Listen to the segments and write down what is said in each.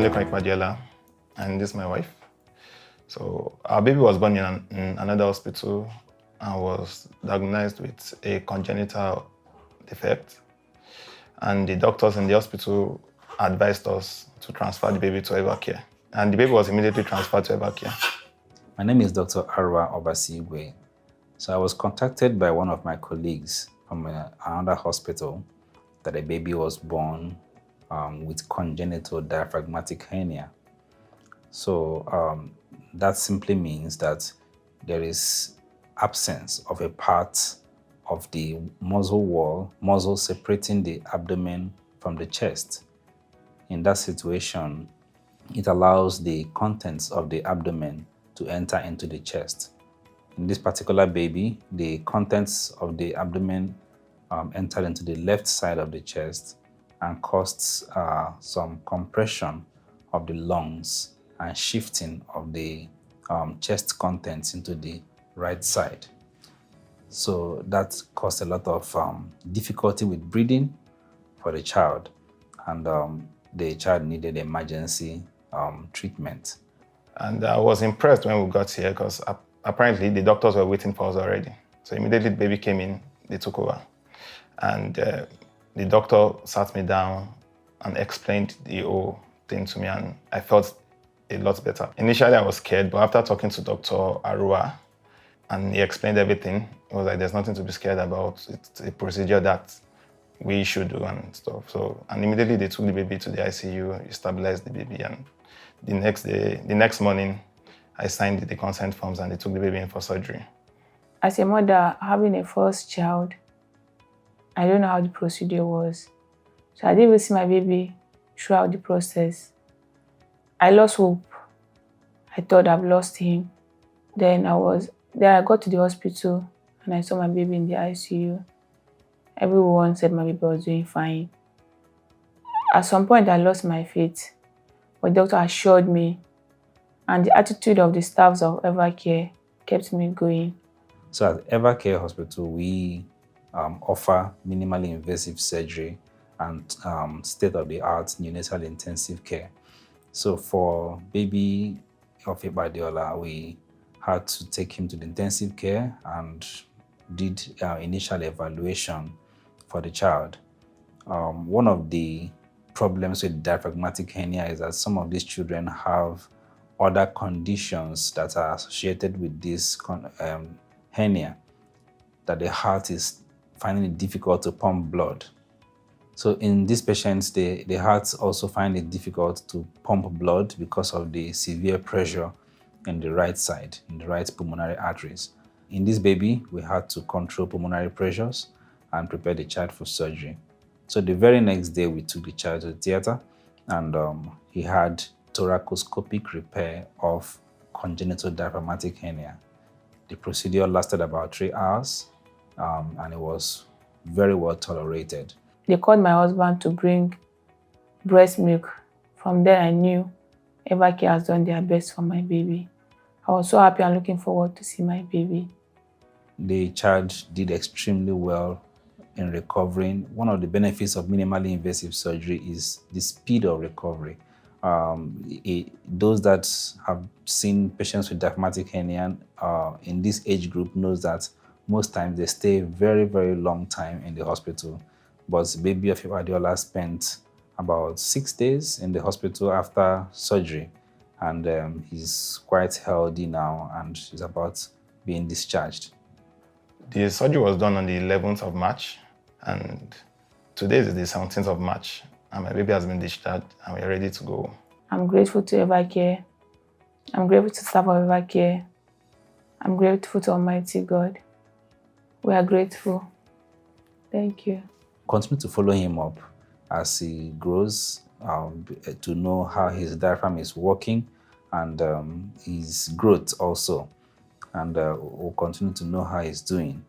Ipadeola, and this is my wife. So our baby was born in another hospital and was diagnosed with a congenital defect. And the doctors in the hospital advised us to transfer the baby to Evercare. And the baby was immediately transferred to Evercare. My name is Dr. Arua Obasigwe. So I was contacted by one of my colleagues from another hospital that a baby was born with congenital diaphragmatic hernia. So that simply means that there is absence of a part of the muscle separating the abdomen from the chest. In that situation, it allows the contents of the abdomen to enter into the chest. In this particular baby, the contents of the abdomen entered into the left side of the chest and caused some compression of the lungs and shifting of the chest contents into the right side. So that caused a lot of difficulty with breathing for the child, and the child needed emergency treatment. And I was impressed when we got here because apparently the doctors were waiting for us already. So immediately the baby came in, they took over. And the doctor sat me down and explained the whole thing to me, and I felt a lot better. Initially I was scared, but after talking to Dr. Arua, and he explained everything, it was like, there's nothing to be scared about. It's a procedure that we should do and stuff. So, and immediately they took the baby to the ICU, stabilized the baby, and the next morning, I signed the consent forms and they took the baby in for surgery. As a mother having a first child, I don't know how the procedure was. So I didn't even see my baby throughout the process. I lost hope. I thought I've lost him. Then I got to the hospital and I saw my baby in the ICU. Everyone said my baby was doing fine. At some point, I lost my faith. But the doctor assured me, and the attitude of the staffs of Evercare kept me going. So at Evercare Hospital, we offer minimally invasive surgery and state-of-the-art neonatal intensive care. So for baby of Ipadeola, we had to take him to the intensive care and did initial evaluation for the child. One of the problems with diaphragmatic hernia is that some of these children have other conditions that are associated with this hernia, that the heart is finding it difficult to pump blood. So in these patients, the hearts also find it difficult to pump blood because of the severe pressure in the right side, in the right pulmonary arteries. In this baby, we had to control pulmonary pressures and prepare the child for surgery. So the very next day, we took the child to the theater, and he had thoracoscopic repair of congenital diaphragmatic hernia. The procedure lasted about 3 hours, and it was very well tolerated. They called my husband to bring breast milk. From there, I knew Evercare has done their best for my baby. I was so happy and looking forward to see my baby. The child did extremely well in recovering. One of the benefits of minimally invasive surgery is the speed of recovery. Those that have seen patients with diaphragmatic hernia in this age group knows that most times they stay very, very long time in the hospital. But the baby of Ipadeola spent about 6 days in the hospital after surgery, and he's quite healthy now and is about being discharged. The surgery was done on the 11th of March, and today is the 17th of March, and my baby has been discharged, and we're ready to go. I'm grateful to Evercare. I'm grateful to staff of Evercare. I'm grateful to Almighty God. We are grateful. Thank you. Continue to follow him up as he grows, to know how his diaphragm is working and his growth also. And we'll continue to know how he's doing.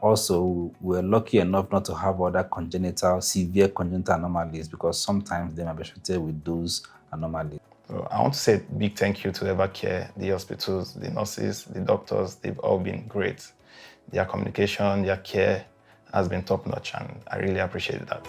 Also, we're lucky enough not to have other severe congenital anomalies, because sometimes they may be associated with those anomalies. So I want to say a big thank you to Evercare, the hospitals, the nurses, the doctors. They've all been great. Their communication, their care has been top-notch, and I really appreciate that.